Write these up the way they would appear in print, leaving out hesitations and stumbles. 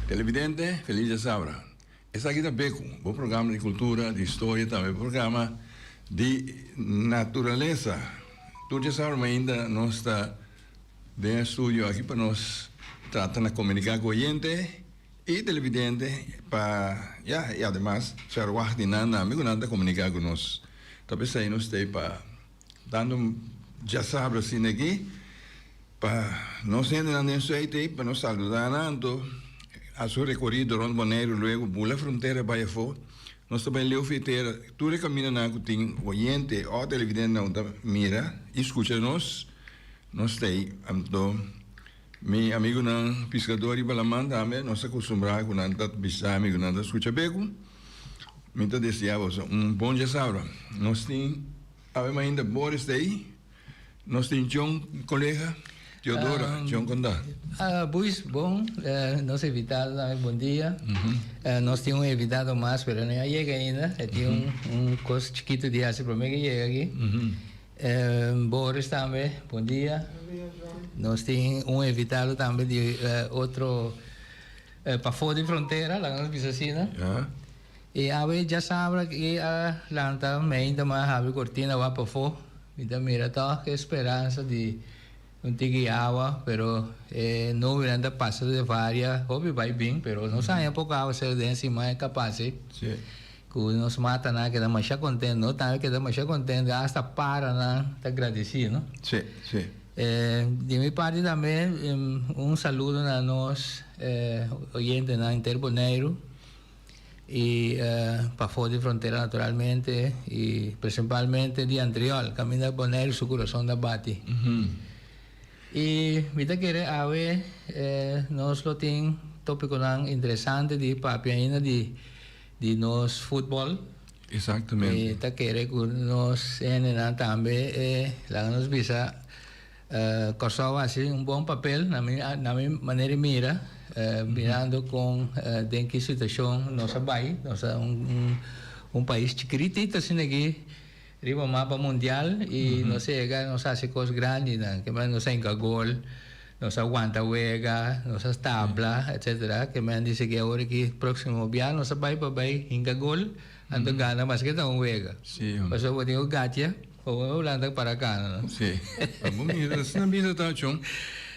Televidente, feliz de saber. Esta aqui da Beco, bom programa de cultura, de história, também programa de natureza. Tu já sabes, mas ainda nós está de estúdio aqui para nós tratar de comunicar com o oyente e televidente para, e además, ser guardinando, amigo, nada comunicar com nós. Talvez aí nós tem para, dando, já sabe assim aqui, para nós entrar nesse aí, para nós saludar, a seu recorrido Ron Bonaire, luego pula fronteira para fora, nós também leu feiteira, tudo caminha na que tem oyente ou televidente não mira, escuta nós tem, então, meu amigo não pescador e balaman também, nós acostumamos com nada pisar amigo nada escuta beco, me tá desejando bom dia saura, nós tem, ainda Boris aí, nós tem John colega Teodora, John Condá. Pois, bom, nosso invitado também, bom dia. Nós temos um invitado mais, mas não chega ainda. Tem coisa chiquito de aço para mim que chega aqui. Boris também, bom dia. Nós temos um invitado também de outro, para fora de fronteira, lá na Piscina. E a gente já sabe que lá também a cortina vai para fora. Então, mira, toda a esperança de não tem água, pero não virando passa de várias, hobby vai bem, pero não sai pouco água ser de cima é capaz, que nos mata na que dá mais contente, não tá que dá mais contente, hasta para na tá agradecido, não? Sim. De minha parte também saludo a nós oyentes na Interboneiro e para fora de fronteira naturalmente e principalmente de Antriol, caminho da Bonaire, seu coração da bate. E vida querer ver nós lo tem tópico interessante de papi ainda de nós futebol. Exatamente. E tá querer que nós também lá nos visa corsava assim bom papel na minha maneira mira mirando com em que situação nossa vai nossa país chiquitito assim aqui riba mapa mundial e nós chega nós faz coisas grandes que mais nós enga gol nós aguanta wega nós tabla etc que mais diz que agora que próximo ano nós vai para enga gol ando gana mas que tá wega mas eu vou dizer gatia ou landa para cá não sim vamos mirar na vida tá chão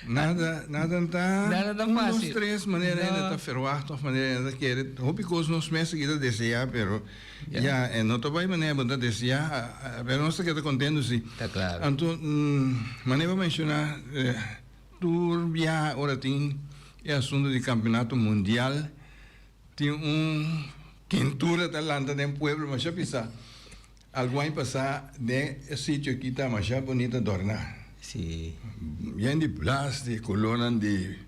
nada tá fácil três maneiras ainda tá ferroar de maneira ainda querer hobby coisas nós meses que desejar pero já não tô vai maneira bom desejar pero nós que tá contente sim tá claro então maneira mencionar tu já agora tem assunto de campeonato mundial tem quentura da landa do pueblo mas já pensar algo aí passar de sítio aqui tá mas já bonita dornar. Sim. Bien de plástico, colona de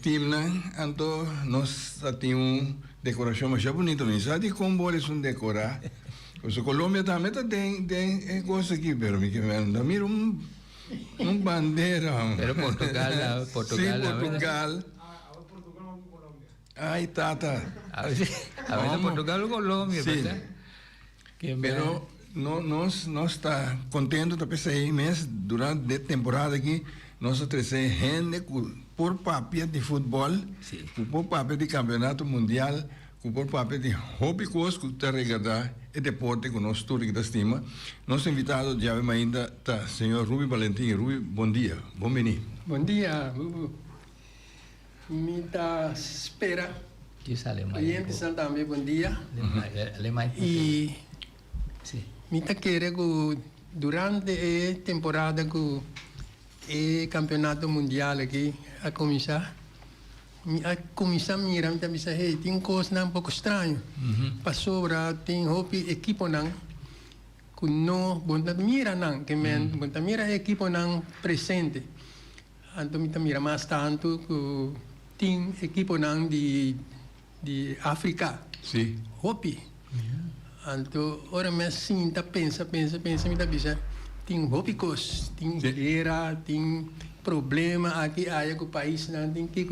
timna, então nós temos decoração mais bonita, mas já de como eles vão decorar. Porque Colômbia também tem coisa aqui, pero me não mira bandeira. Pero Portugal. Sim, Portugal. Aí tá. A veces Portugal ou Colômbia, verdade? Pero nós está contente de pensar aí mês durante a temporada aqui nós trazer gente por papel de futebol, por papel de campeonato mundial, por papel de hobby coisa que está regadar e deporte que nós tudo que da estima. Nosso invitado já vem ainda tá senhor Rubi Valentim. Rubi, bom dia, bom venir. Bom dia, me dá espera. Que sale mais. E também bom dia. Alemão. E sim. Me tá querendo durante a temporada que o campeonato mundial aqui a começar a mirar me também hey, tem coisa um pouco estranho para sobra tem hopi equipo não que não bonta mira não que men bonta mira equipo não presente Anto mita mira mais tanto que tem equipo nang de África. Sim. Hopi. Anto ora me sinta pensa mita bisa tem hopicos, tem Sim. guerra, tem problema aqui aí com o país não tem que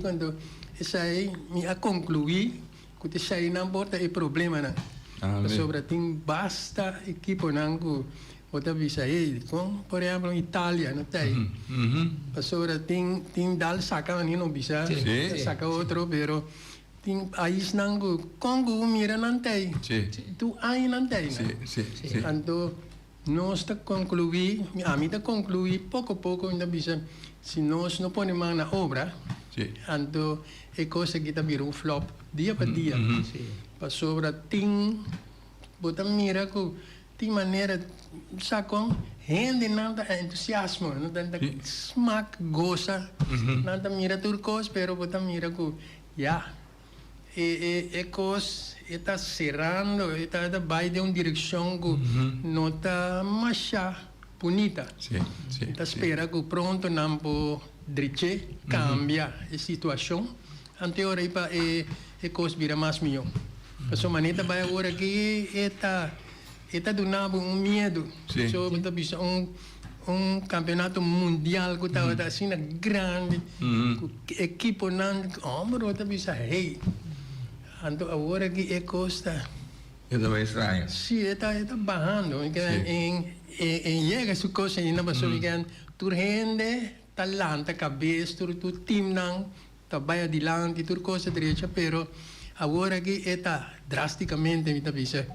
quando essa aí me a concluir que isso aí não importa é problema não. Amém. Sobre tem basta equipo não que outra bisa aí com por exemplo Itália não tem. Sobre tem dal saca não bisa Sim. saca outro pero tem país não Congo mira não tem. Sim. Tu aí não tem. Sim, sim, sim. Então, nós está concluir, a mim está concluir pouco a pouco ainda bisa se nós não põe mão na obra, Sim. então é coisa que está virando flop dia para dia. Sim. Para sobre tem, bota mira que tem maneira, sacam, rende nada entusiasmo, não tanta smack goza, nada mira tudo coisa, pero bota mira que já é coisa está cerrando, está vai de uma direção que não está mais bonita. Sim, sim. Está espera que pronto não pode direito cambia a situação. Anterior para é coisa vira mais melhor. Porque maneta vai agora que está dando medo. Sim. So está bisa campeonato mundial que está assim grande, equipo não, homem está bisa hey. Então agora que é costa Eu também estranho. sim está bajando em chega su coisa ainda mas so que tu rende talento cabeça tu time não tá vai adiante tu coisa direita pero agora que está drasticamente me tá bisa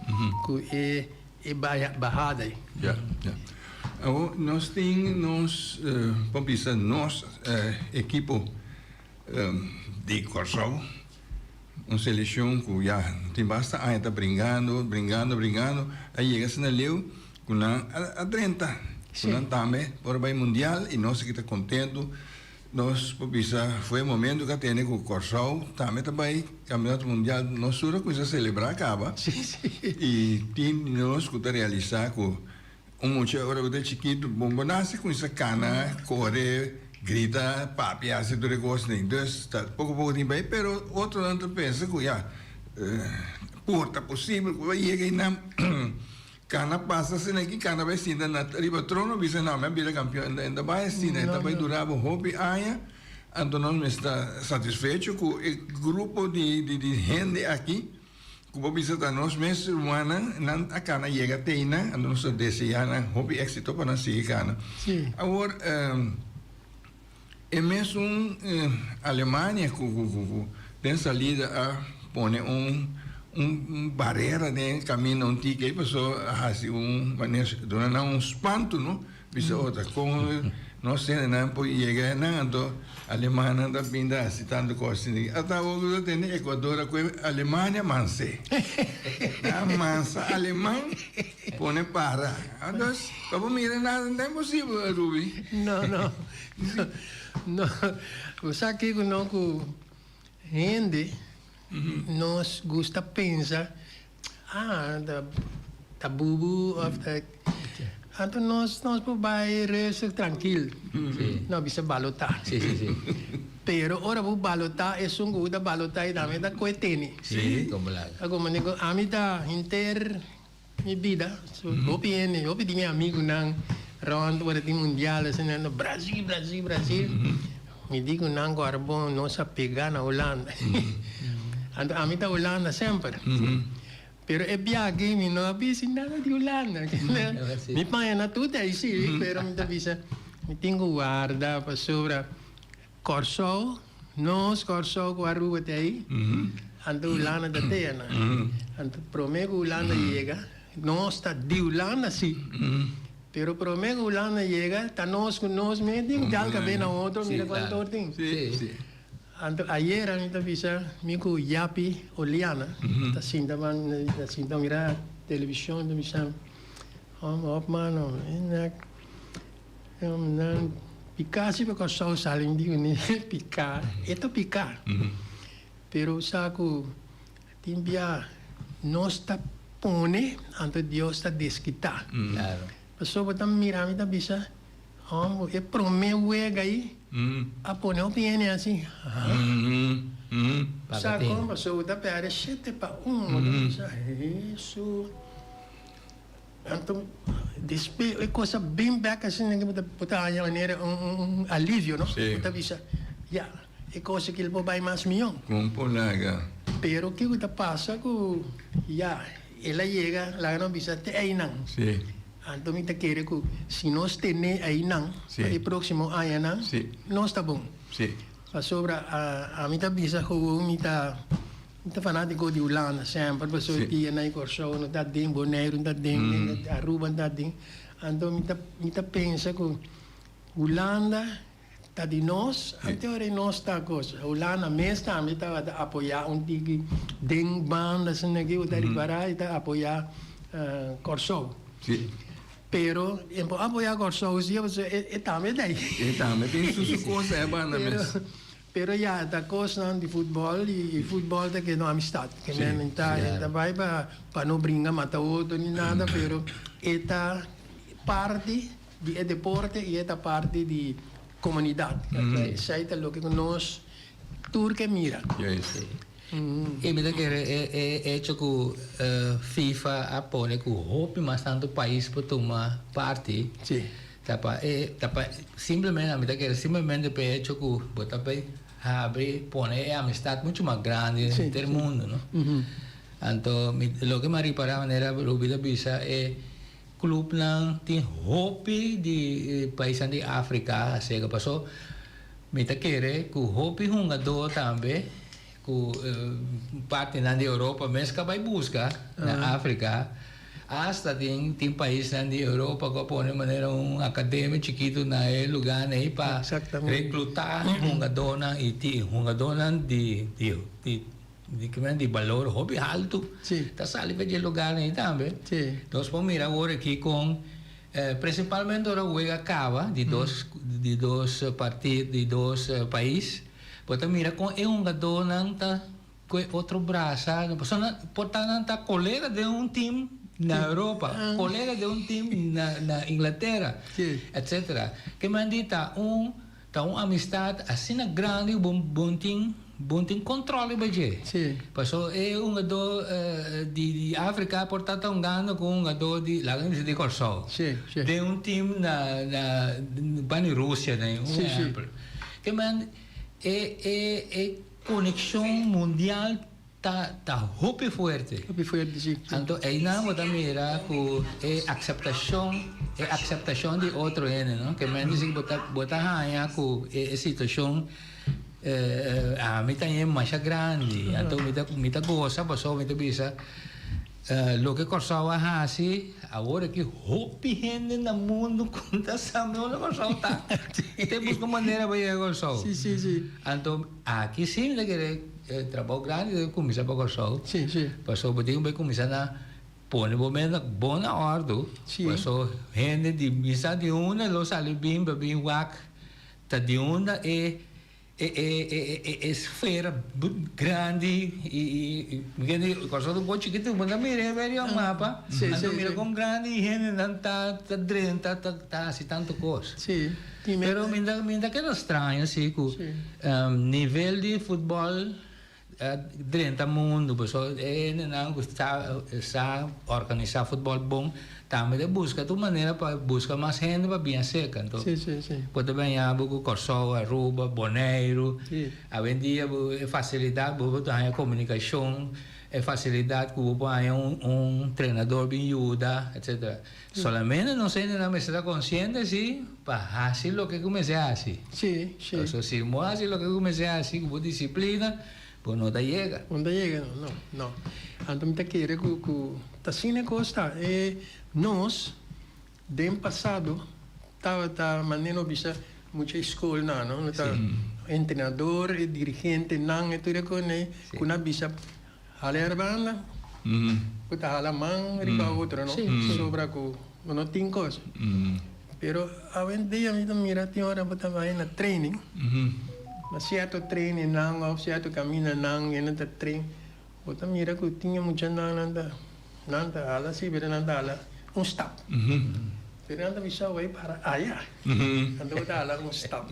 que é bajada Ja, ja. Nós temos, nós, equipo de Corsol, uma seleção que já tem bastante anos, está brincando, aí chega-se na Leu, com a 30, com também, para o Mundial, e nós que está contente, nós, foi o momento que tem com o Corsol, também, Campeonato Mundial, nós sura com isso celebrar, acaba, e tem nós que está realizar com mucho ahora que chiquito, bombo nasce com essa cana, corre, grita, papi, hace tudo negócio, então, pouco tempo aí, pero outro tanto pensa que já, porta possível, que vai chegar na cana passa, se não que cana vai ser na riba trono, bisa não, mas vira campeão, ainda vai assim, ainda vai durar o hobby, aia, então nós está satisfeito com o grupo de gente aqui, como bisa da nós mesmos humana nan a cana chega teina a nós desejana hobby éxito para nós seguir cana. Agora é mesmo Alemanha que tem salida a pôr barreira de caminho antigo aí passou a fazer maneira dona espanto não bisa outra com nós não pode chegar não então Alemanha da pinda citando coisas até o tem Equador com Alemanha manse a mansa alemã põe para então como mira nada não é possível Ruby não você aqui que não rende nós gosta pensa da bubu então nós vai resta tranquilo não bisa balotar Sim. pero ora bu balotar é sungu da balotar e também da coetene Sim, como lá. como nego a mim da inter minha vida hopi de meu amigo não round para o mundial assim no Brasil me digo não agora bom nossa pegar na Holanda então a mim da Holanda sempre pero é viagem me não avisa nada de Holanda me pai na tudo aí sim pero me avisa me tenho guarda para sobre Corsol nós Corsol com a rua até aí então Holanda da terra então prometo Holanda chega nós está de Holanda sim pero prometo Holanda chega está nós com nós mesmo já que vem na outro mira quanto tem sim. Então, ayer a gente avisa, mico Yapi Oliana, tá sinta mira televisão, tá misa, mano, picar se porque só salim digo nem picar, picar. Pero saco timbia nós tá pone, anto Deus tá desquitar. Claro. Pessoa botam mirar me tá bisa, Oh, é pro meu wega aí. A pôr opinião assim. Sabe como passou da pera 7 para 1. Isso. Então, despe é coisa bem bacana assim, que botar a maneira alívio, não? Botar bisa. Ya, é coisa que ele vai mais milhão. Compolaga. Pero que o que passa que ya, ela chega lá não bisa te aí não. Sim. Então, me quer que se nós temos aí não, para o próximo ano não, não está bom. Sim. Para sobre a minha bisa que o minha fanático de Holanda sempre, para sobre dia na Corso, não está dentro, Bonaire não está dentro, Aruba não está dentro. Então, me pensa que Holanda está de nós, até agora nós está coisa. Holanda mesmo também está a apoiar tiki den banda assim aqui, o dari para está apoiar Corso. Sim. Pero em apoiar Corso, é também daí. E também tem suas coisas, é banda mesmo. Pero ja, da coisa de futebol e futebol da que não amistade, que não está, vai para não brincar mata outro nem nada, pero esta parte de deporte e esta parte de comunidade, isso é o que nós turque mira. E me que é que FIFA apone que o mais tanto país para tomar parte. Sim. Simplesmente, a mim que simplesmente para hecho que botar para abrir, pone amistade muito mais grande no mundo, não? Então, o que me reparava era o vida bisa é clube não tem hope de países de África, assim que passou, me que o hope jogador também que parte da Europa, mas que vai buscar na África. Hasta tem países na Europa que põem maneira academia chiquito na lugar aí para recrutar jogadores e jogadores de valor hobby alto. Tá sali para lugar aí também. Nós vamos mirar agora aqui com principalmente agora o acaba de dois partidos de dois países. Pode mirar com jogador não tá com outro braço, portanto tá colega de time na Europa, colega de time na Inglaterra, etc. Que mandita amistade assim grande, bom tem controle baje. Passou é jogador de África, portanto ganho com jogador de lá de Corso. De time na Rússia, né? Exemplo. Que manda é conexão mundial tá hope forte. Hope forte, sim. Então, aí não vou mira que é aceitação de outro ene, não? Que me diz que botar hanha que situação a mim também é mais grande. Então, me tá gosta, passou me tá bisa lo que Corsoa assim, agora que hope gente no mundo conta sabe onde Corsoa tá. Temos uma maneira para ir a Corsoa. Sim. Então, aqui sim, que trabalho grande, começar para Corsoa. Sim. Passou, vai começar na põe momento boa ordem. Passou, gente de missa de uma, lo sali bem wak, tá de uma é esfera grande e Corsoa do Bote que tu manda mirar o mapa, então mira como grande e gente não tá dentro, tá assim tanto coisa. Sim. Pero minda que era estranho assim que nível de futebol dentro do mundo, pessoal não está organizar futebol bom, também busca de maneira para buscar mais gente para bem seca. Então, pode bem a Corso, Aruba, Bonaire, a vendia facilidade, a comunicação, facilidade que o treinador bem ajuda, etc. Solamente não sei na mesa consciente assim, para assim o que comecei assim. Sim. Então, se eu assim o que comecei assim, com disciplina, pues não chega. Não chega, não. Então, me quer que assim negócio nós, do passado, estava mandando bisa muita escola, não? Treinador, dirigente, não, tudo com a bisa haler banda, puta halamang, riba outro, não? Sobra com não tem coisa. Pero hoje em dia, mira, tem hora para trabalhar na training. Mas certo training não, ou certo caminho não, e não está treino. Bota mira que tinha muita nada ala, sim, pero nada ala, stop. pero anda bisa way para aya. Anda udah lang stop.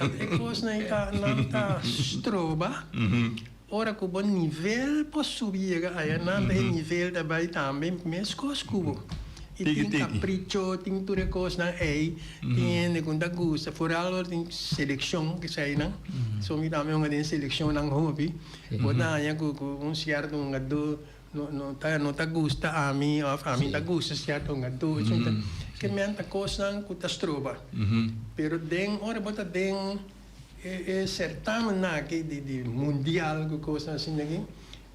Anda ekos na ita nanta stroba. Ora ko bon nível posso subir aya nanta nível também também mescos cubo. E tem capricho, tem tudo coisa na tem quando gusta, vooral tem seleção que sai não, so me também uma tem seleção não hobby, botar aí com certo gado, não tá gusta a mim tá gusta certo gado, então que me anta coisa não custa stroba, pero den ora bota den certamen na que de mundial que coisa assim aqui,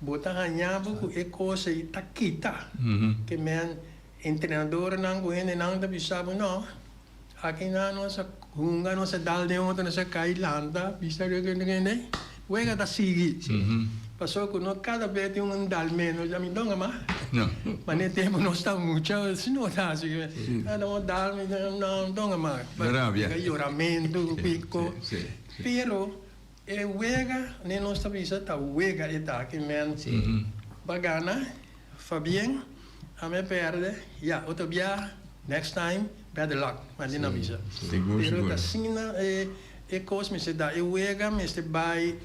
botar aí com é coisa e taquita, que me treinador não conhece não da bisa no aqui na nossa hunga nossa dalde ontem nossa cailanda bisa que wega da sigi passou com nós cada vez tem dal menos já me dá mas mas nem tempo não está muito se não está assim cada dal me não dá mas choramento pico pero wega nem nossa bisa tá wega eta que men bagana Fabien a me perde, ja, outro dia, next time, better luck, mas não bisa. Pero da sina coisa me se dá, eu ega me se vai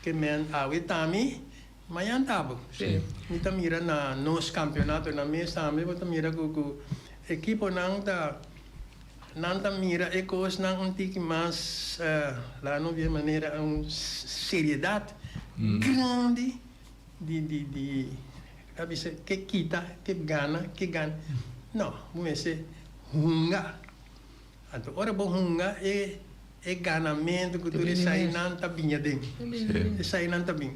que men awe tami, mas antabo. Me tá mira na nos campeonato na mesa também, vou tá mira com equipo não tá mira coisa não tem que mais lá não vê maneira seriedade grande de que quita, que gana. Não, vamos dizer, hunga. Então, ora bom hunga é ganamento que tu sai não tá bem dentro. Sai não tá bem.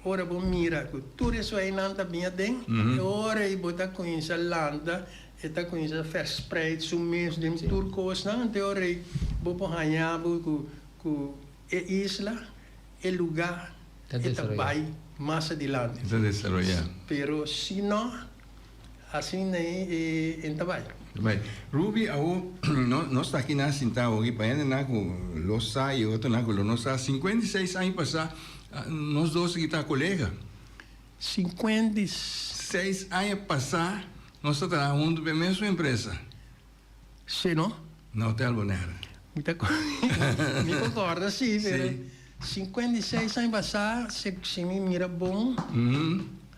Ora bom mira que tu sai não tá bem dentro. Ora e botar com essa landa, eta com essa verspreid so mês de turcos não, então ora e vou por ganhar com isla, é lugar, eta vai más adelante. Está desarrollado. Pero si no, así no en trabajo. Ruby, no está aquí nada sentado aquí, para allá nada con los hay, otro nada con los no 56 años pasar, nós dois aqui tá colega. 56 anos pasar, nós estamos trabalhando na mesma empresa. Sim, não? Na Hotel Bonera. Me concorda, sim, pero 56 anos passar, se me mira bom.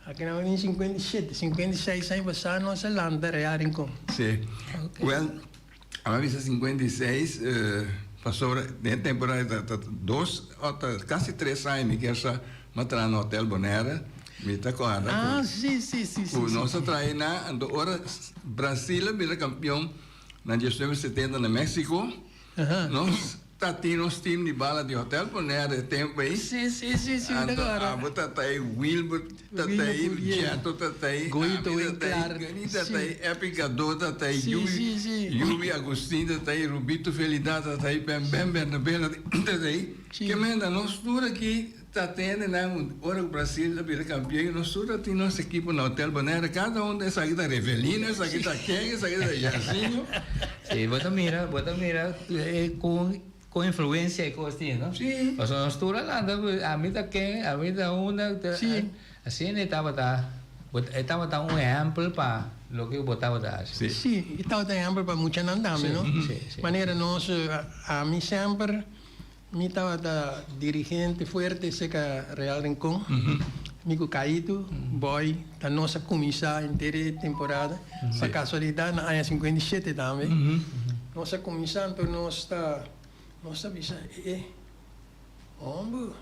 Aqui não é 57, 56 anos passar, nossa landa real em com. Sim. Well, a vista 56 passou de temporada quase 3 anos que essa matar no Hotel Bonera, me tá correndo. Sim. O nosso traina, agora Brasil vira campeão na 1970 no México. Nós Tatinos time de bala de Hotel Bonera tempo aí. Sim, agora. Tá aí Wilbur, tá aí Jeto, tá aí Goito, claro. Tá aí Epicador, tá aí Yubi Agostinho, tá aí Rubito Felidade, tá aí Bem Bernabela, tá aí. Que manda, nós tudo aqui tá tendo, né? Ora o Brasil da vira campeão, nós tudo tem nossa equipe no Hotel Bonera, cada um dessa aqui tá Revelino, essa aqui tá Ken, essa aqui tá Jacinho. Sim, bota mira, com influência e coisa assim, não? Sim. Mas nós todos lá, a mim da quem, a mim da uma, assim estava um exemplo para o que eu botava dar. Sim, estava um exemplo para muitos andamos, não? Maneira nós, a mim sempre, me estava da dirigente forte, seca Real Rincón, Mico Caído, boy, da nossa comissão inteira temporada, para casualidade na área 57 também. Nossa comissão, então nós está Nossa bisa, homem,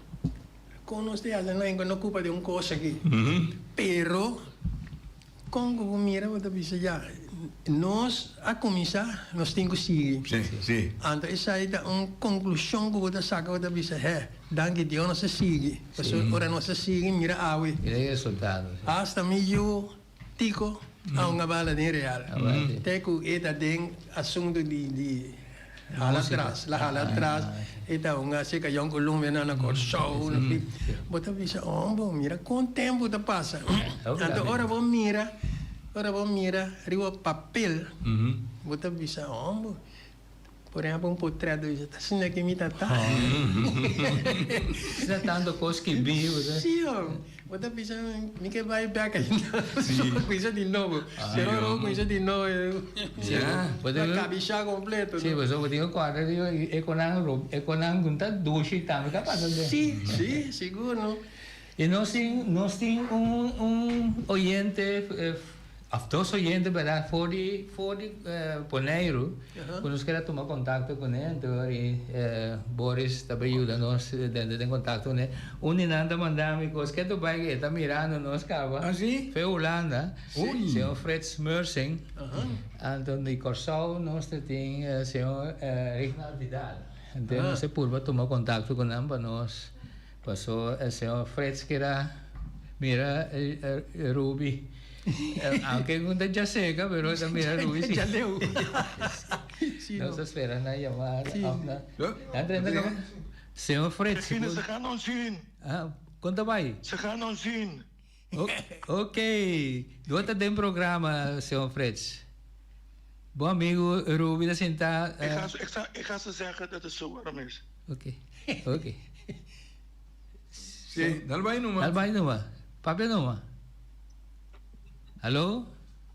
com nós não ocupa de coisa aqui. Pero, com o mira, outra bisa já, nós, a comissão, nós temos que seguir. Sim. Então, essa é uma conclusão que você saca, outra bisa, danke Deus, nós seguimos. Porque agora nós seguimos, mira, awe. E aí, resultado. Hasta meio, tico, a uma bala de real. Teco, eta tem assunto de hala atrás, eta unga se cayó en Colombia na show, bota bisa, mira com tempo da passa. Então ora vou mira, riu papel, bota bisa, por exemplo, portrait está assim aqui me tá. Você tá dando coisa que viu, né? Sim, ó. Você pensa, me que vai back ali. Sim. Coisa de novo. Se eu coisa de novo, Pode cabeça completo. Sim, você pode ir quadra e economar juntar duas e também capaz de. Sim, sim, seguro. E nós temos oyente, dos oyentes, verdade, fora Poneiro, quando nós queremos tomar contato com ele, então, e Boris também ajuda nós dentro de contato, né? Nanda mandar-me coisas que tu vai que está mirando nós, cara. Ah, sim? Foi Holanda, Ui. senhor Fred Smersing, então de Corsau nós temos senhor Reginald Vidal. Então, nós por tomar contato com ele, para nós, passou o senhor Fred que era, mira, Ruby. Aunque não já chega, pero também Ruby Já deu. Nós esperamos a chamada. Ja? Senhor Fred. Ze gaan ons zien. Conta vai. Ze gaan ons zien. Ok. Doa tem programa, senhor Fred. Bom amigo, Ruby da sentar. Ik ga ze zeggen dat het zo warm is. Ok. Ok. Sim, dá vai numa. Dá vai numa. Papel numa. Alô?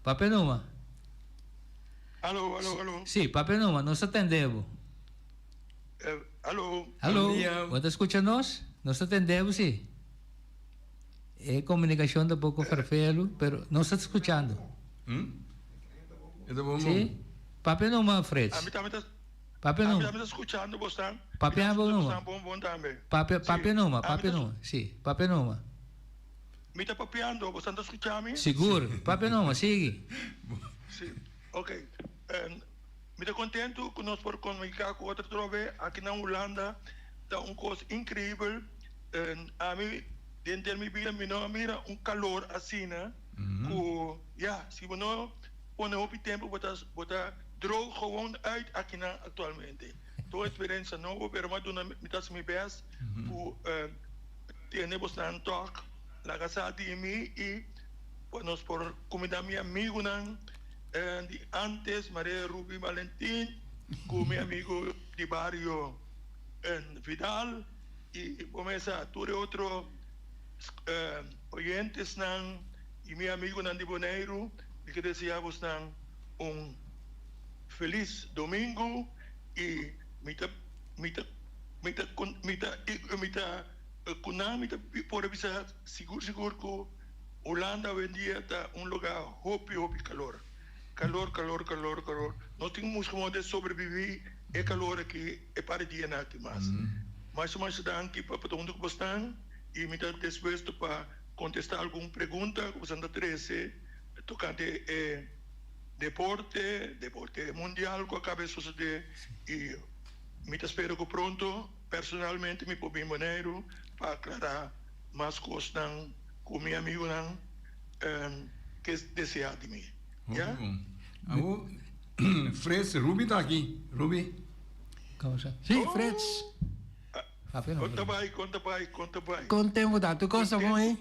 Papel numa. Alô, alô, alô. Sim, papel numa. Nós atendemos. Alô. Alô? Bom dia. Você escuta nós? Nós atendemos, sim. É comunicação um pouco farfelo, mas nós estamos escutando. Então vamos. Sim? Papel numa, Fred. A mim também está Papel numa. escutando, você. Papel numa. Bom também. Papel numa, papel numa. Sim, papel numa. Me está papiando, você está escutando? Seguro. Papel numa, sigue. Sim. Ok. Me está contento que nós podemos comunicar com outra trove aqui na Holanda. Está uma coisa incrível. A mim, dentro da minha vida, me não mira calor assim, né? Se você não põe op tempo, você droog gewoon uit aqui na atualmente. Toda experiência nova, mas me está me best. Temos na toque, la casa de mim e nós por comida meu amigo não. De antes, Maria Ruby Valentim, com meu amigo de barrio Vidal, e começa a ter outros oyentes não, e meu amigo não de Boneiro, e que desejamos não feliz domingo, e por avisar, seguro que Holanda hoje em dia está lugar hopi calor. Calor. Nós temos como de sobreviver é calor aqui é para dia nada mais. Mas danke para onde que estão e me dá disposto para contestar alguma pergunta que você anda treze tocante deporte mundial que acaba de suceder e me espero que pronto personalmente me põe maneiro para aclarar mais coisas com meu amigo que deseja de mim. Ja? Fred, Ruby está aqui. Ruby? Como se? Sim, Fred. Papel numa. Conta vai. Com tempo dá, tu gosta bom, hein?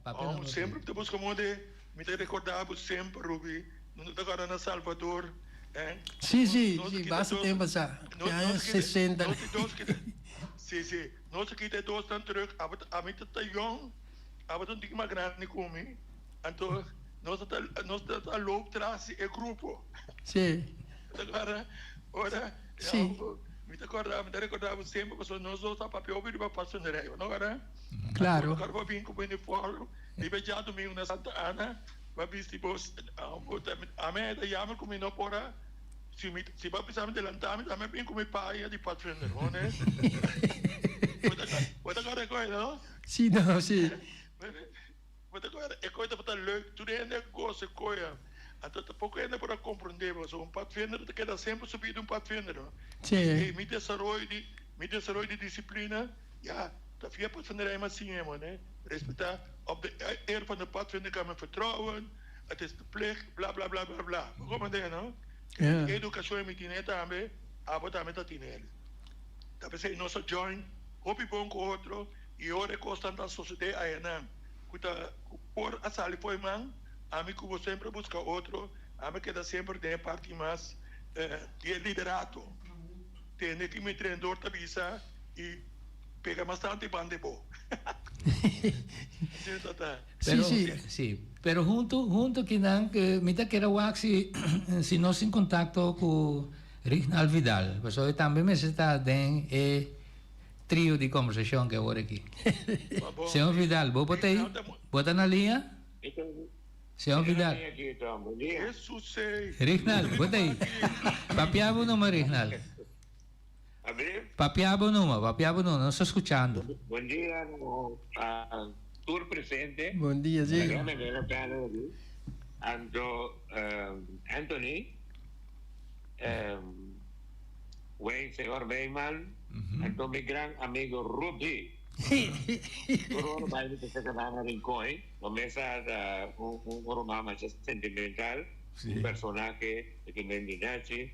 Papel numa. Sempre temos como de me recordamos sempre, Ruby, agora na Salvador. Sim, basta tempo já. Já 60. Sim. Nós aqui de dois anos terug, a mim está jong, a mim está mais grande como mim. Então, nós estamos a loop atrás é grupo. Sim. Agora, sim. Me recordava sempre que nós dois a papel vir para passar na rua, não agora? Claro. Agora vou vir com o uniforme, e vai já domingo na Santa Ana, vai vir tipo a mim é jammer como não pora. Se vai precisar me delantar, também vem com meu pai de patrocinar, né? Wat agora é coisa, não? Sim, não, sim. Mas agora é coisa para leuk, tudo é negócio, é coisa. Até pouco ainda para compreender, mas patrocinar que queda sempre subido patrocinar. Sim. E me desarrollo de disciplina, ja, dat via patrocinar é mais assim, né? Respeitar op de eer van de patrocinar kan men vertrouwen. Het is de plicht, bla bla bla bla bla. Como é, não? Educação é me também, abo também tá tinendo. Tá pensei nosso join, hopi bom com outro e ora constante a sociedade aí não. Cuta por a sali foi man, a mim que vou sempre buscar outro, a mim queda sempre de parte mais die liderato. Tiene que mi treinador tabisa y pega bastante bandebo. Pero, Sí. sí, pero junto que dan que mita que era waxi si no sin contacto con Rignal Vidal, pues hoy también me está den trio de conversación que ahora aquí. Senhor Vidal, vou botar aí, bota na linha. Senhor Vidal, Isso sei. Rignal, bota aí. Papiabo numa, Rignal. Abrir. Papiabo numa, não estou escutando. Bom dia, no tour presente. Bom dia, Zé. Ando Anthony, Wayne, senhor Weyman, ando mi gran amigo Ruby. Por baile que se quedaba en Coin, no mesa un romance más sentimental, un personaje que me endinachi.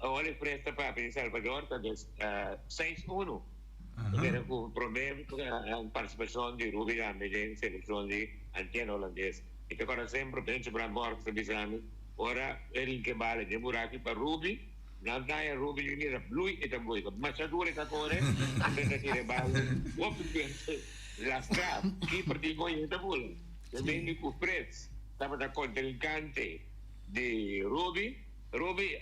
Ahora presta para El Salvador, entonces 6-1. Pero con promedio participación de Ruby en selección de Antiano holandés. Y que ahora siempre pienso para Morgan Sabisami. Ahora el que vale de Buraki para Ruby. Nandaya Ruby Junior Blue y también. Masadura esta corre. Antes de vale. What las trap. Y partido y esta bola. También de Cufrets. Estaba de contrincante de Ruby. Ruby,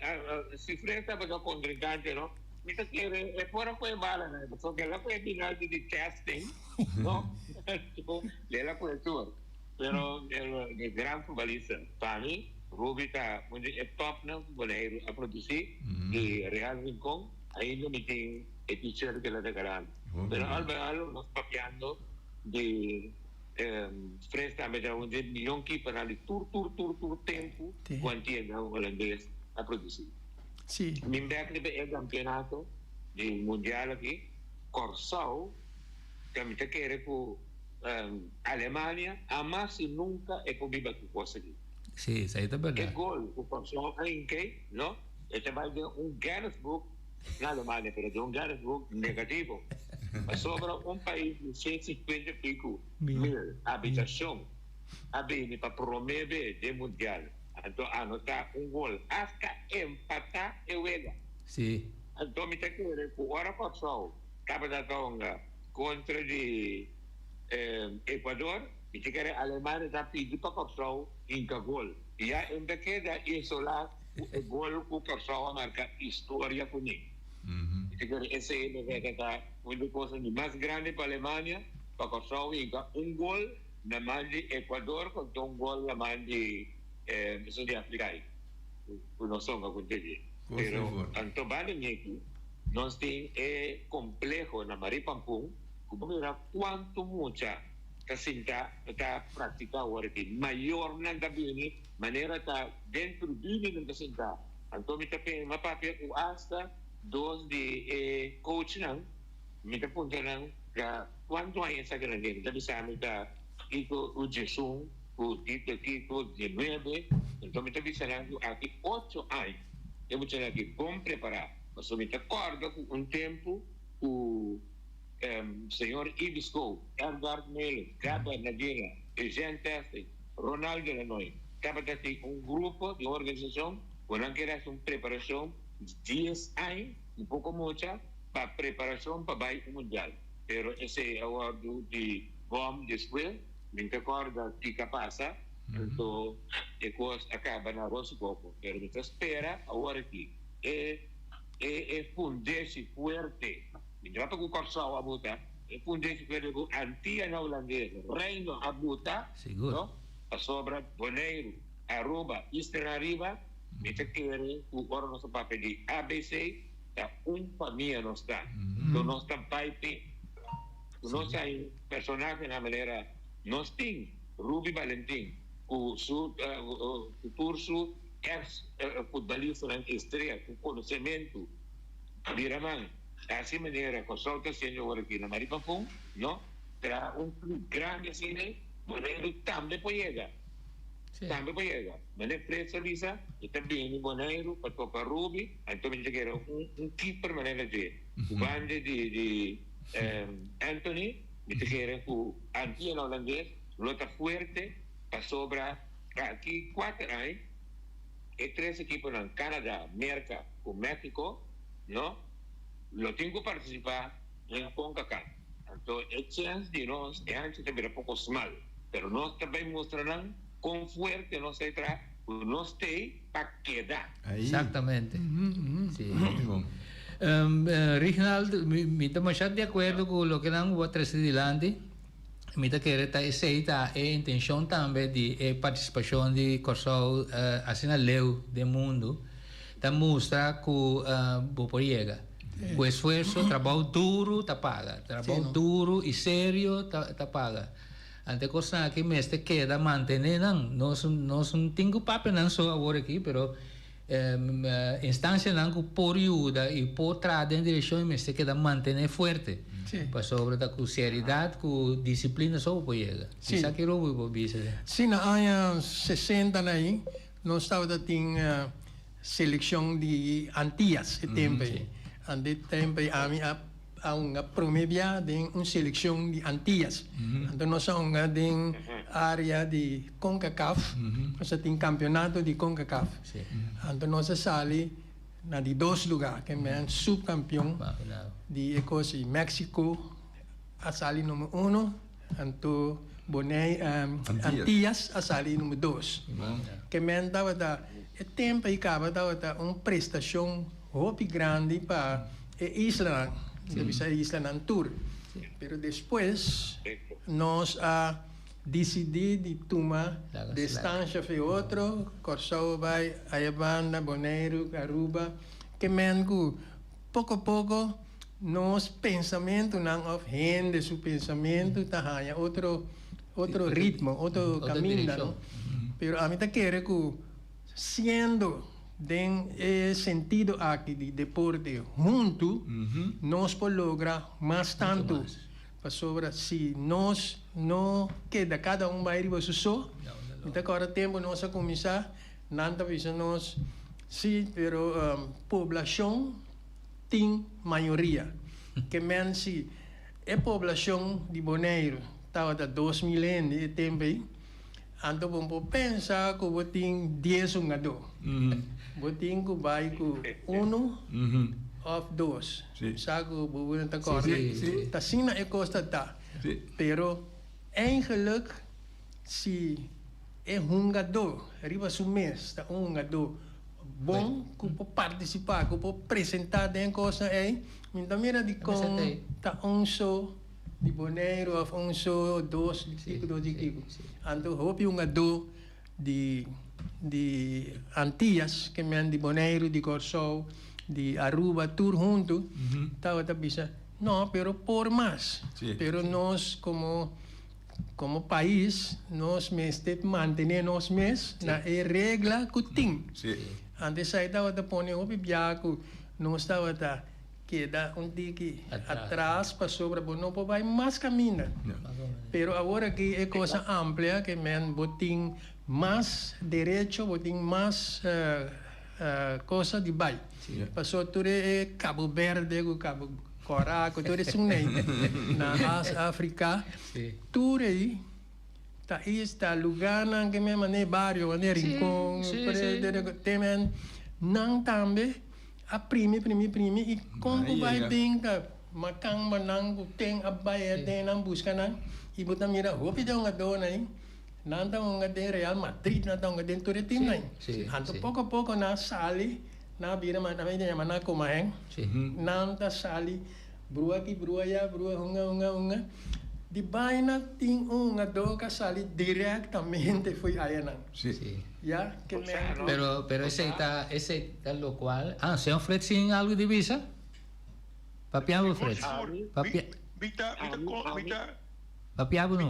si Fresa estaba de contrincante, ¿no? Mira que fuera fue bala, ¿no? Porque la fue final de casting, ¿no? Le la cobertura. Pero el gran futbolista, para mí, Ruby está el top, ¿no? Bueno, a producir y Real Rincón, ahí no me tiene el teacher que la regalan. Pero algo nos papeando de Fresa, me da un millón que para el tour tempo, cuando tiene holandés a producir. Sí. Mi back el campeonato del mundial aquí, Corsau, que me te quiere con Alemania, jamás y nunca he podido conseguir. Sí, isso aí tá ¿Qué verdade. gol? O Corsau en que, ¿no? Este va a ser un Guinness Book, en Alemania, pero de un Guinness Book negativo. Sobre un país de 150 pico mil habitación, para promover el mundial. Entonces, anotar un gol hasta empatar el juego. Sí. Entonces, me quiere que ahora pasó, acaba de tonga contra de Ecuador, me quiere Alemania está pidiendo para pasó en gol. Y ya en vez de isolar el gol que pasó a marcar historia con él. Ese es está una cosa más grande para Alemania, para pasó un gol, la mano de Ecuador contra un gol la mano de eso de África, no son a contar. Pero tanto vale que no es complejo en la Maripampum, como mira cuánto mucha casinta está practicada ahora que mayor nada viene, manera está dentro de la casinta. Entonces me está más papel hasta dos de coach nan, me está apuntando que cuánto hay esa grande, está pensando que o Jesús o tipo de 9, entonces me está diciendo aquí 8 años. Eu vou dizer aqui, bom preparar. Mas eu me acordo com um tempo, o senhor Ibisco, Edgar Melo, Gaba Nadira, Eugene Teste, Ronaldo Lanoy, Gaba Teste, grupo de organização, quando quer uma preparação de 10 anos, pouco mucha, para preparação para o mundial. Pero esse é o de bom después, me acordo que passa. Então, a coisa acaba na roça pouco. Pero me espera agora aqui. Funde-se forte. Me dá para o Corsau a botar. Funde-se forte com antiga na holandesa. Reino a botar. Seguro. A sobra, Boneiro, Aruba, Eastern Arriba. Me te quer o oro nosso papel de ABC. Da família não está. Então, não está pipe. Não sai personagem na maneira. Nós temos Ruby Valentim. O curso ex-futbolista na estreia, com conhecimento, Biraman, assim maneira, consulta senhor aqui na Maripampum, não? Para clube grande assim, Boneiro também pode chegar. Também pode chegar. Mas é pressa, Lisa, e também em Boneiro, para tocar Ruby, então a gente quer keeper maneira de. O bande de Anthony, a gente quer o antigo holandês, luta forte, para sobrar aqui 4 anos, tres equipos en Canadá, América o México, ¿no? Lo tengo que participar en CONCACAF. Entonces, el chance de nos es antes de ver un poco mal, pero nos también mostrarán con fuerte nos será, no esté para quedar. Aí. Exactamente. Sí. Muito bom. Reginaldo, me estamos de acordo com o que não vou trazer adelante. Me está querendo aceitar a intenção também de participação de Corsol assim na lei do mundo. Está mostra que vou por chega. O esforço, trabalho duro, tá paga. Trabalho duro e sério, tá paga. Ante coisa que me queda manter não. Nós temos papel não só agora aqui, pero instância não que por ajuda e por trás em direção me queda manter forte. Para sobre com seriedade, com disciplina só por chega. Isso aqui eu vou dizer. Sim, na ano 60 aí, nós estávamos tendo seleção de Antillas, tempo. Ante tempo a uma primeira de uma seleção de Antillas. Então nós somos em área de CONCACAF, nós temos campeonato de CONCACAF. Então nós saímos na de dois lugares, que é subcampeão de México, a saída número 1, então Antillas a saída número 2. Que estava o tempo e acaba uma prestação muito grande para a Isla, a Isla Tour. Mas depois nós decidimos de tomar distância para outro, Corsol vai a banda, Bonaire, Aruba, que pouco a pouco nosso pensamento não ofende, seu pensamento está outro ritmo, outro caminho. Mas a mim está querendo que sendo de sentido aqui de deporte junto, nós podemos lograr mais tanto. Para sobre se nós não queda cada vai ir só, então agora tempo nós a começar, nada visa nós, sim, pero população tem maioria, que men se a população de Bonaire estava de 2 milhões de tempo aí, então vamos pensar que eu tenho 10 jogadores. Eu tenho que vai com 1 ou 2. Sabe o bubuno está correto? Está assim na costa tá. Pero eigenlijk se é jogador, arriba su mês, está jogador bom que pode participar, que pode apresentar dentro coisa aí. Então mira de com tá só de Bonaire ou só 2 de Kiko. Então hope jogador de Antillas, que men de Bonaire, de Corsol, de Aruba, tour junto, estava bisa. Não, pero por mais. Pero nós como país, nós manter nós mesmos na regra que tem. Antes aí estava a pôr o bibiaco, nós estava a quedar tique atrás para sobre, não vai mais caminhar. Pero agora que é coisa ampla, que men botin mais direito, botin mais coisa de baixo. Passou tudo Cabo Verde, Cabo Coraco, tudo isso na África. Tudo aí está lugar que me mané barrio, mané rincón, temen não também a prime e como vai bem que macang manang tem a baia tem não busca não e botar mira hope de uma dona aí não tá um de Real Madrid não tá um de tudo time não então pouco a pouco na sali na vira mas também tem mana como é não tá sali brua aqui brua ya brua unga de baina tem dor que sali diretamente foi aí não ya que me pero ese está lo cual se ofrecen algo de visa papiamo ofrece papiamo no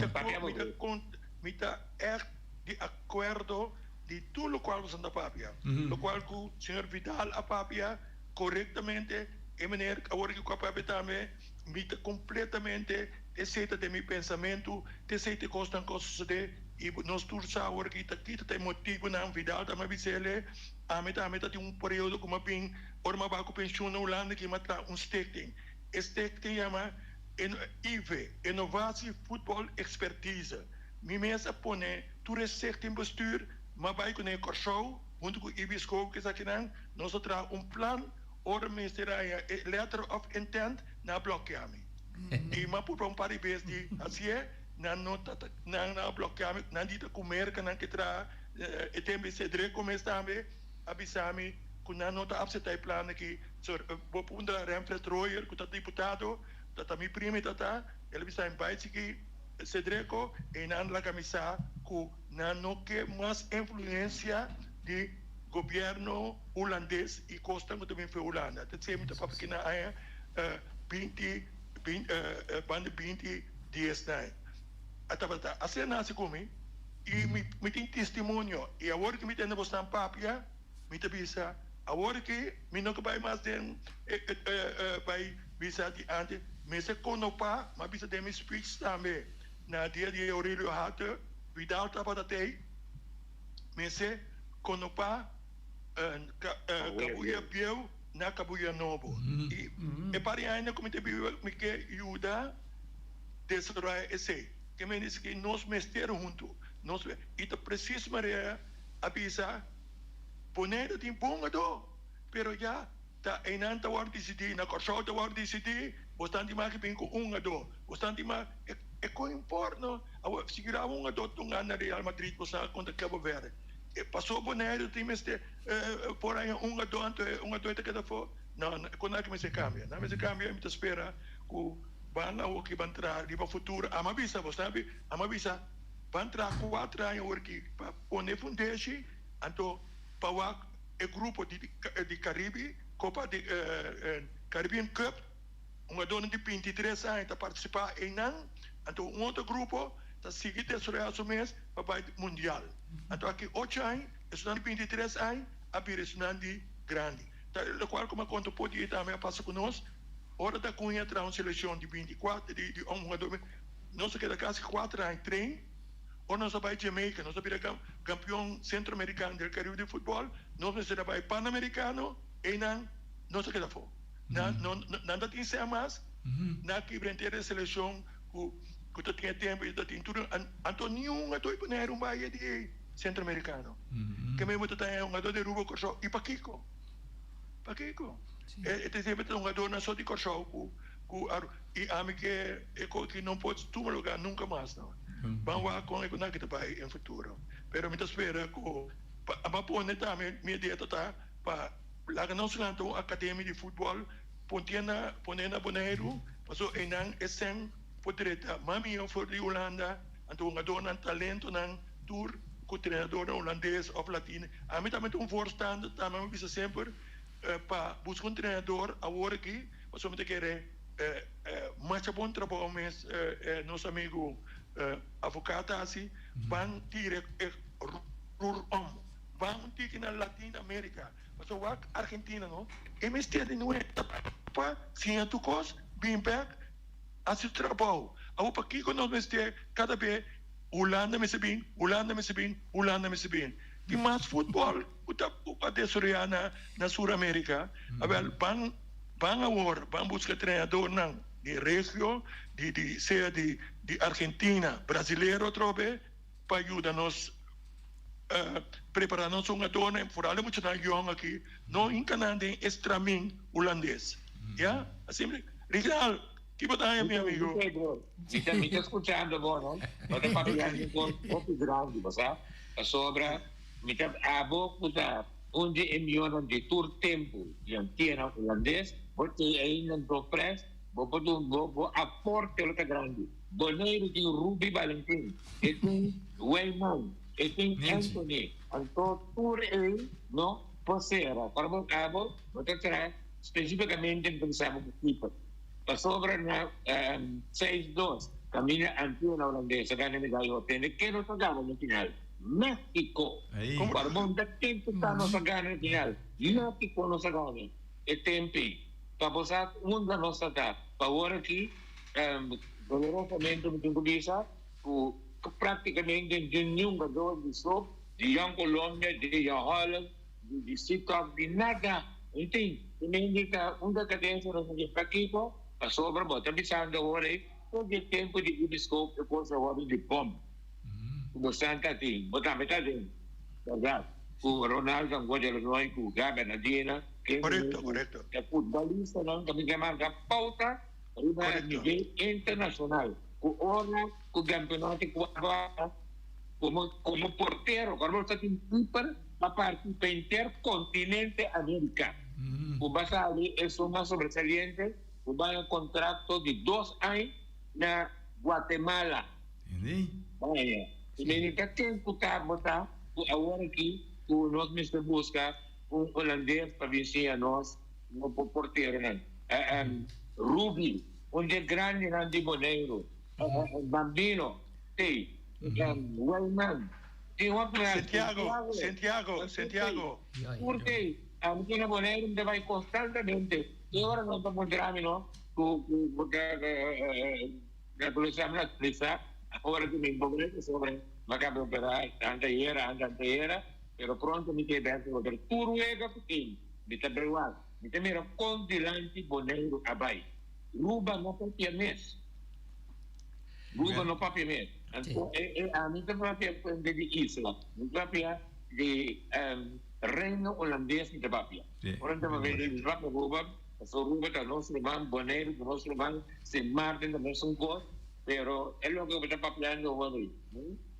mita echt de acordo de tudo o qual você anda papia lo qual o senhor Vidal a papia corretamente e maneira agora que o papia também mita completamente aceita de meu pensamento aceita constant coisas de e nós todos agora que tem motivo na Vidal também bisele a meta tem período como bem orma baco pensioen na Holanda que mata stichting stichting chama IV Innovatie Voetbal Expertise mi mesa pone tu stichting bestuur maar bij kunnen Corsol junto com o Ibiscope, que está aqui, nós temos plan, ora ministério, letter of intent, na bloqueame. E mas por par de vezes, assim na bloqueame, na dita comer, que não que tra, e tem que ser começa também, avisame, que não nota absetai plan aqui, vou pôr Remfred Royer, que está deputado, está minha prima, ele está em baixo aqui, Cedreco, e não la camisa, que não que mais influência de governo holandês e Costa que também foi Holanda. Dat zijn we para que na área 20 dias na. Atavata assim nasce comigo e me tem testemunho e agora que me tem na postan papia me te bisa agora que me não que vai mais den vai bisa de ante me se conopa mas bisa de me speech também na dia de Aurelio Hatter Vidal Tapatatei me se conopa Kabuya Biel na Kabuya Novo e para ainda como te viu me que ajuda desarrollar esse que me diz que nós mesteros junto nós e tá preciso Maria avisa poner de bom pero já tá em anta war decidir na corso da war decidir bastante mais que bem com bastante mais é com importa a segurar tunga na Real Madrid possa contra Cabo Verde passou boneiro tem mester por aí ado te cada for não quando é que me se cambia não me se cambia me espera que van a que van entrar de futuro a ma visa você sabe a ma visa van entrar 4 anos porque para poner fundeixe então para o grupo de Caribe Copa de Caribbean Cup dona de 23 anos para participar em então outro grupo está seguindo esse mês para o mundial então aqui 8 anos estudante de 23 anos a vir estudante grande o qual como quanto pode ir também passa conosco hora da cunha traz uma seleção de 24 de jogador nós queda quase 4 anos treino ou nós vai Jamaica nós vamos campeão centro-americano do Caribe de futebol nós vai pan-americano e não se queda fora nada tem ser mais na que brincar a seleção que tu tinha tempo e tu tinha tudo Antonio tu ipunero vai de centro-americano que mesmo tu tem jogador de Rubo Corso e Paquico e sempre tem jogador na só de Corso e a mim que não pode tomar lugar nunca mais não vamos lá com a que vai em futuro pero me espera que a pôr também minha dieta tá para lá que não se lançou academia de futebol ponendo boneiro passou em esse podereta mami eu for de Holanda então jogador nan talento nan tour com treinador holandês ou latino a mim também um voorstander também me sempre para buscar treinador agora aqui mas eu quero mais bom trabalho mas nosso amigo advogado assim van tirar van tirar na Latinoamérica mas o Argentina não e me estende não é para sem tu cos bem back a seu trabalho ao para que nós vamos ter cada vez Holanda me se bem e mais futebol o desarrollar na Sul-América van agora van buscar treinador de região de Argentina brasileiro outra vez para ajudar nós preparar nós jogador por além muito na young aqui não encanando extramin holandês já assim legal que batalha meu amigo me está escuchando bom não tem papel com outro grande você a sobra me está a boca onde enviaram de tour tempo de antena holandês porque ainda não press vou aporte outra grande boneiro de Ruby Valentim e tem Wayman e tem Anthony então tour não pode era para o cabo você terá especificamente pensamos que tipo a sobra na 6-2 caminha antena holandesa ganha medalha tem que não ganha no final México como para montar tempo está nossa ganha no final México não ganha e tempo para passar da nossa tá para agora aqui dolorosamente me tenho visa que praticamente de nenhum jogador de sob de Young Colômbia de Holland de Sitop de nada entende indica uma cadência no Paquico a sobra bota bisando agora todo o tempo de Ibiscope depois agora de bomba o Santa tem botar metade verdade con Ronaldo Angoja con Gabi Nadina. Correcto. El futbolista no kami que marca pauta a nivel internacional. Con ahora con campeonato como portero, como está en Cooper, va participar intercontinente americano. Vas a abrir eso más sobresaliente, va a contrato de 2 años en Guatemala. Vaya, y me dice que está ahora aquí, nos me busca un holandés para visitarnos, no por portero, Ruby, un de grande de Boneiro, Bambino, sí, Wellman, Santiago. porque a mí tiene Boneiro te va constantemente, y ahora no estamos grande, porque la policía me la ahora que me involucro sobre la cambio operar anteera, pero pronto me queda sobre tu ruega porque me está preguntando, me está mira con delante Boneiro abai. Ruba no papia mes. Ruba no papia mes. A mí te papia de isla, mi papia de reino holandés de papia. Ahora te me de papia Ruba, so Ruba está nuestro man Boneiro, nuestro man Saint Martin, nuestro god. Pero es lo que me está papeando hoy.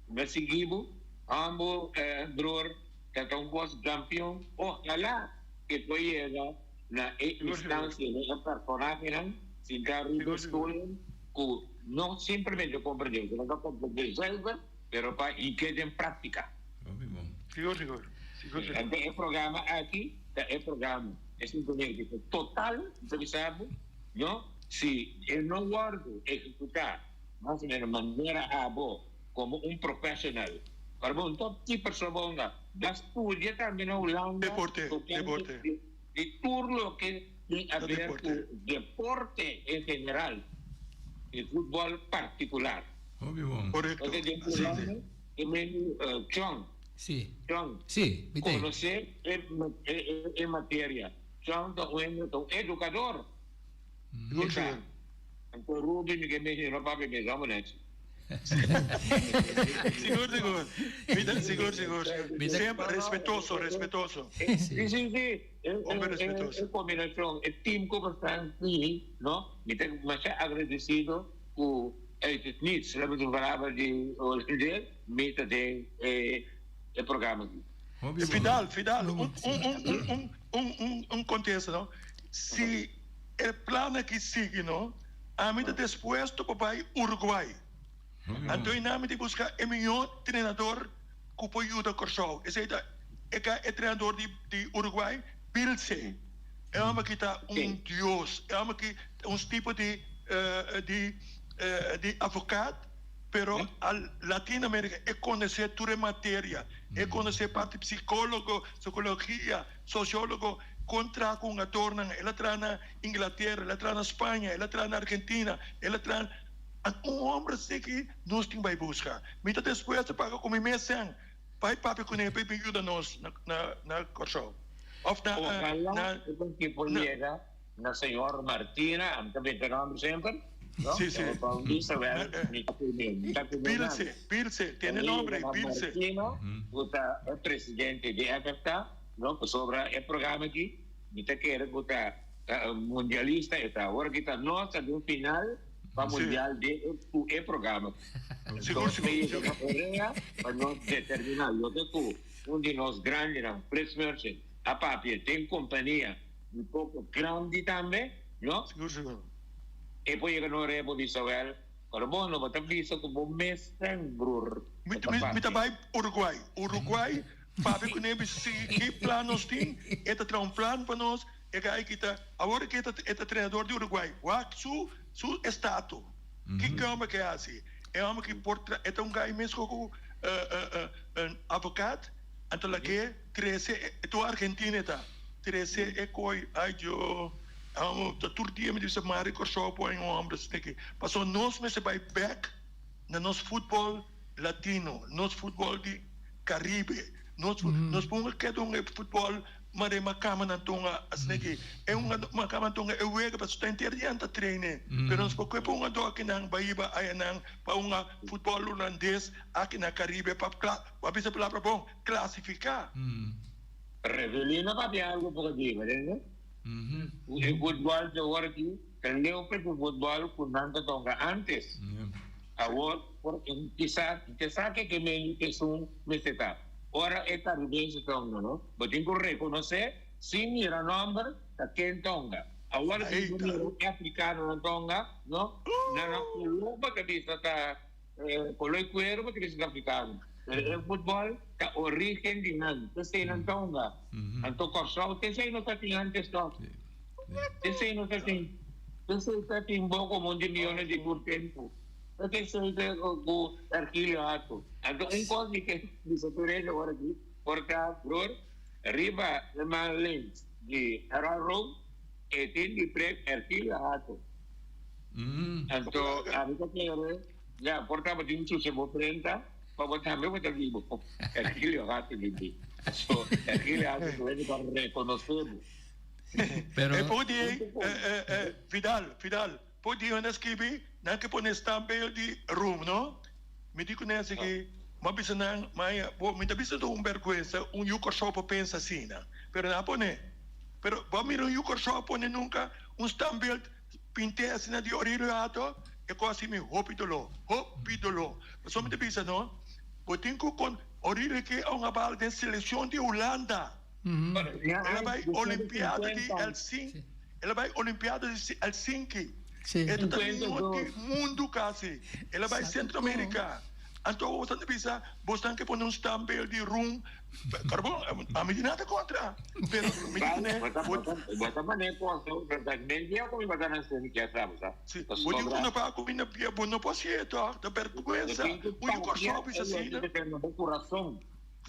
Me seguimos, ambos, bror, que está un boss campeón. Ojalá que tú llegas a la instancia de ese personaje, sin que arriba estudien, que no simplemente comprender, que no comprender, pero para y quede en práctica. Seguro. El programa aquí, el programa es un proyecto total, revisable, ¿no? Si el no guardo ejecutar más o menos manera como un profesional. Para un top de persona, das estudia también en Holanda. Deporte. De turno que deporte en general, el fútbol particular. Correcto. Entonces, John, Sí, conocer en materia. John es un educador. Entonces, Ruby me dice, no papi, me llamo Nex. Seguro. Siempre respetuoso. Sí. Hombre respetuoso. Es combinación. El team como están aquí, ¿no? Me tengo más agradecido por el NITS, la palabra de holandés, meta de el programa. Fidal, un contexto, ¿no? Si el plan aquí sigue, ¿no? A mí después tu papá Uruguay. Entonces, a mí te busca el mejor entrenador que puede ayudar a Corsau. Es el entrenador de Uruguay, Pilce. Es un dios. Es un tipo de advocado, pero al Latinoamérica es conocer toda materia. Es conocer parte psicólogo, psicología, sociólogo, contra con a torna, ela trana Inglaterra, ela trana Espanha, ela trana Argentina, ela trana homem assim que nós temos que buscar. Então depois de pagar com mesa, vai papi com ele, para ajudar nós na Corsau. Ojalá que pudiera la señora Martina, también te nombre siempre, ¿no? Sí. Pilce, tiene nombre, Pilce. Martina, el presidente de AFTA, ¿no? Pues sobre el programa aquí, kita quiere que mundialista está ahora que está no hasta un final para mundial de el programa. Seguro. Para no determinar yo tengo un de los grandes press merchant a papi tem compañía un poco grande también, ¿no? Seguro. E poi che non rebo di Isabel, però buono, ma ti visto come un mese brur. Mi vai Uruguay, papi com ele, que planos tem? Ele traz plano para nós. Agora que é treinador de Uruguai, su estado. Que homem que é assim? É homem que é um cara mesmo com advogado, então que cresce, tu Argentina tá, cresce é coi, ai eu, todo dia me diz Mário Corsau põe homem assim, passou nós me se vai back na nosso futebol latino, nosso futebol de Caribe, nós pomos que é futebol maar uma cama na tonga as negi é uma cama na tonga é wega para sustentar diante treine pero nos porque para uma do aqui na Bahia aí na para uma futebol holandês aqui na Caribe para bisa palavra bom classificar Revelina para ter algo para dizer, né? O futebol de agora aqui, tem o futebol com nada tonga antes. Agora, quizá que me são meseta. Ora é caribense tonga, não? Mas tem que reconhecer, sim, mira número, tá quem tonga. Agora tem que africano na tonga, não? Na Colômbia que diz tá coloi cuero porque diz africano. O futebol tá origem de nada, tem na tonga. Então Corsal tem não tá tinha antes não. Tem não tá tem. Tem tá tem bom como de milhões de por tempo. Tem que o arquilhato. Então em coisa que diz agora aqui, porque flor riba de Malins de Araro e tem de pré arquilhato. Então a vida que já portava de um sucesso prenda para botar meu botar vivo. Arquilhato de so arquilhato é para reconhecer. Pero pode Vidal pode eu escrever não que pôr estampa de room não me digo nessa que mas bisa não mas me tá bisa do vergüenza yucor shop pensa assim não pero não pone pero vamos mirar yucor shop pone nunca stampa pinte assim de orirato é quase me hopidolo mas só me tá bisa não botinho com orira que é uma bala de seleção de Holanda ela vai Olimpiada de Helsinki ela vai Olimpiada de Helsinki itu tadi mundo quase ela vai Centro-América então você não precisa você que põe stampel de rum carbon a mim nada contra pero me né bota mané posso verdade eu como vai na cena que é sabe tá pode não para comida pia bom não posso ir tá da vergonha o corpo isso assim né coração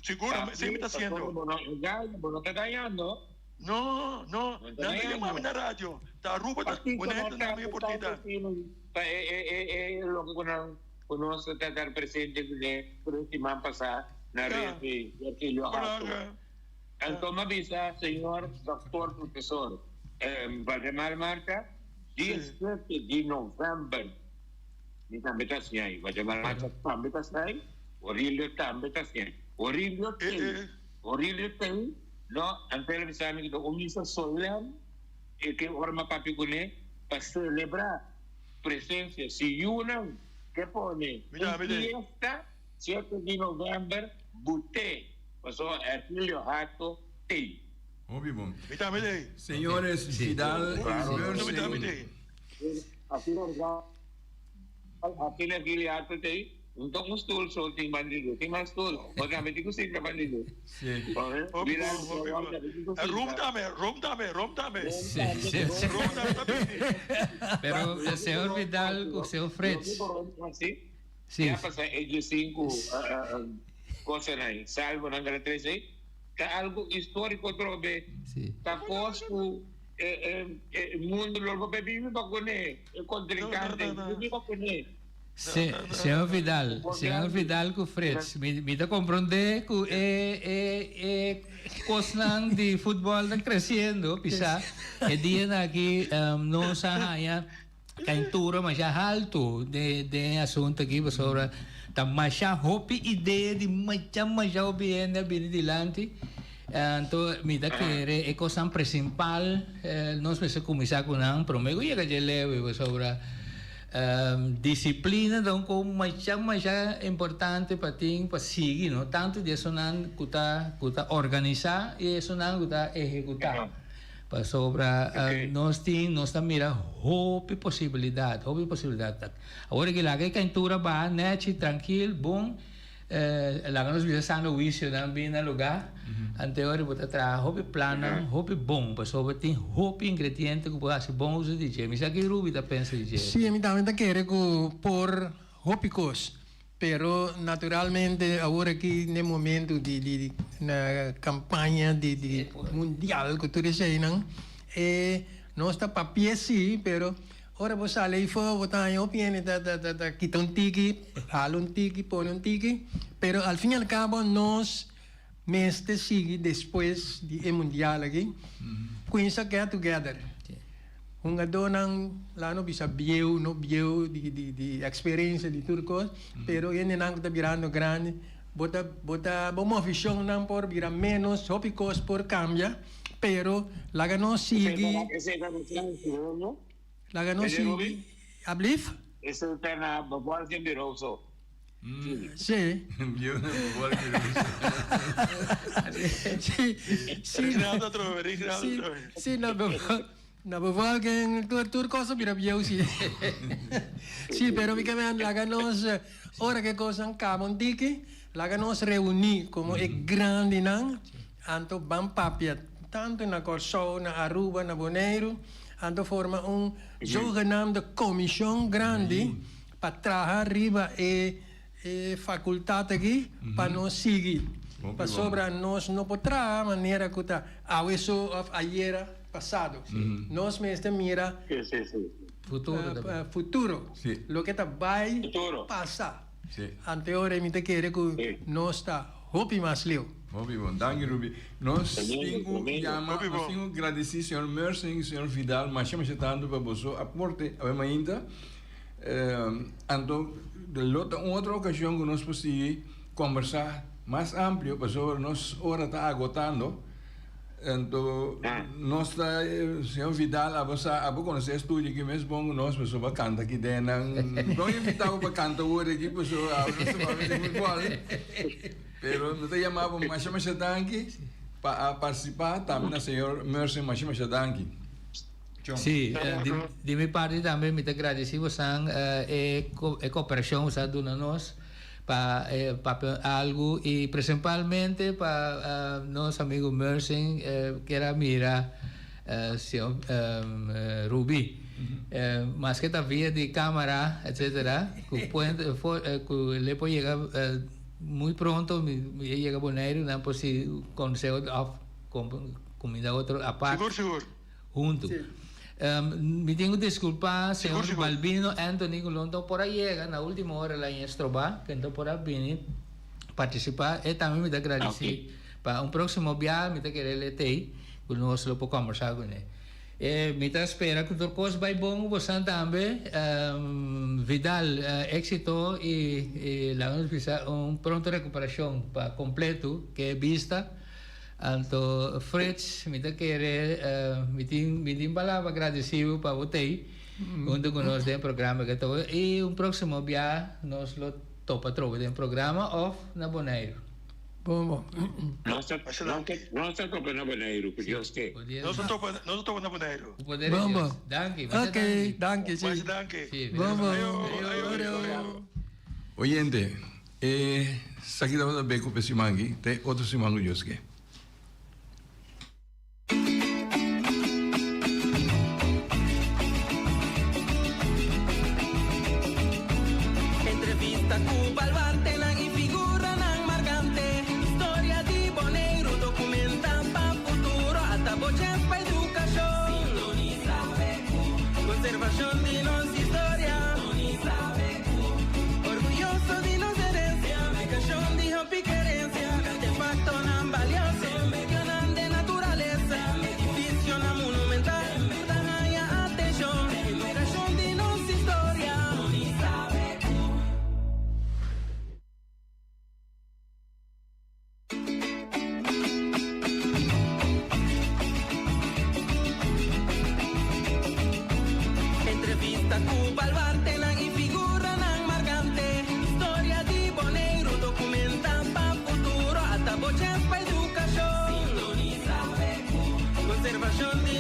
seguro sempre está sendo não está ganhando. No, nanti mami na radio. Ta rupa ta bonito na minha oportunidade. Lo que conosco estar presente por semana passada na rede de Arquilho Hato. Então me avisa, senhor doutor professor, Valdemar Marta, 17 de novembro. Ni também está assim aí. Valdemar Marta também está assim aí. Orilho também está assim aí. Orilho tem no, ang televisão que umisa solene e que orma papigune para celebrar presença se unam que pone fiesta 7 de novembro bute passou Arquilho Hato tem Óbvio bom. Mitame Senhores Vidal aqui na Arquilho Hato tem untuk mustul so timbang dulu, timbang stul. Bagaimana itu sih kapan dulu? Rom dame. pero o senhor Vidal com o senhor Fred. Sim. Passa EG5 coisa aí, salvo na galera 3 aí. Tá algo histórico trobe. Tá costo mundo logo bebido para comer, contrincante, bebido para comer. Senhor Vidal com Fred, me dá compreender que coisas de futebol estão crescendo, pisa, e dia aqui não sahaya cantura mais alto de assunto aqui sobre tá mais hope ideia de mais bem adiante. Então, me dá que é coisa principal, nós precisamos começar com um prometo e que já leve sobre disciplina então como mais importante para ti para seguir não tanto de sonan kuta organizar e sonan kuta executar para sobre nós mira hope possibilidade agora que lá que cantura va net tranquilo bom lá nós vamos estar no vício também no lugar anterior botar tra hope plana hope bom para sobre tem hope ingrediente que pode ser bom uso de DJ mas aqui Ruby tá pensa DJ sim a mim também tá querer por hopicos pero naturalmente agora aqui no momento de na campanha de mundial que tu disse não não está papel sim pero ora você ali foi botar em opinião da quita tiki halo tiki põe tiki pero al fin y al cabo nós Meeste sigue depois de mundial aqui. Quinza get together. Hunga donang lano bisa bieu no bieu di experiência de turcos, pero ele não está virando grande. Bota bom afición não por virar menos, hopicos por cambia, pero laga no sigue. Laga no sigue. Ablif? Esse é na babal que virou só. Sim. Original outra vez. Sim, na babal que turcos vira bieu sim. Sim, pero mi que me laga nos ora que coisa camon diki, laga nos reunir como é grande não, anto bam papia tanto na Corsou, na Aruba, na Bonaire, anto forma zogenaamde comissão grande para trabalhar arriba faculdade aqui para nós seguir. Para sobra nós não podemos maneira que está a isso ayer passado. Nós mesmo mira futuro. Sí. Lo que está vai Futuro. passar. Sí. Anteora me te quer que nós está hopi mais leu. Muito bom, danke Ruby. Nós Domingo. temos agradecer senhor Mersing, senhor Vidal, mas chama tanto para você aporte ainda. Então, outra ocasião que nós podemos conversar mais amplo, para sobre nós hora está agotando. Então, nós senhor Vidal, a você conhecer estúdio que mesmo bom nós para sobre canta aqui dentro. Não invitar para cantar hoje aqui para sobre a pero não te chamava mas chama Shadanki para participar também senhor Mercy mas chama Shadanki. Sim, de minha parte também me agradecemos a cooperação usando nós para algo e principalmente para nosso amigo Mercy que era mira senhor Ruby. Mas que havia de câmera, etc. Que ele pode chegar muito pronto, me chega Bonaire, não posso conhecer comida outro a parte. Seguro. Junto. Me tenho que desculpar, senhor Balbino, Anthony, que não estou por aí, na última hora lá em Estroba, que estou por aí vir participar, e também me agradecer. Para próximo viagem, me querer ter, que nós lo podemos conversar com ele. Me espera que tudo coisa vai bom, você também, Vidal, éxito e lá vamos pronta recuperação para completo, que é vista. Então, Fritz, me querer, me tem palavra agradecido para você, junto com nós no programa que estou, e próximo viagem nós lo topa trovo no programa off na Bonaire. Bom. Não está tocando na Bonaire, por Deus que. Nós não estamos na Bonaire. Vamos. Danke. Ok, danke. Mas danke. Vamos. Oyente, sakit dapat na beko pe simangi, te outro simango Joske. Entrevista Cuba al Bartelan y figura nan marcante. Historia di Bonaire, documenta pa futuro. Hasta boches pa educación. Sintoniza conservación de nos historia. Sintoniza orgulloso de nos herencia. Educación de hopi querencia. Artefacto nan valioso. Mencionan de naturaleza. Edificio nan monumental. Daya atención. Educación de nos historia. Entrevista Cuba al Bartelan y figura nan marcante. Historia di Bonaire, documenta pa futuro. Hasta boches pa educación. Sintoniza conservación de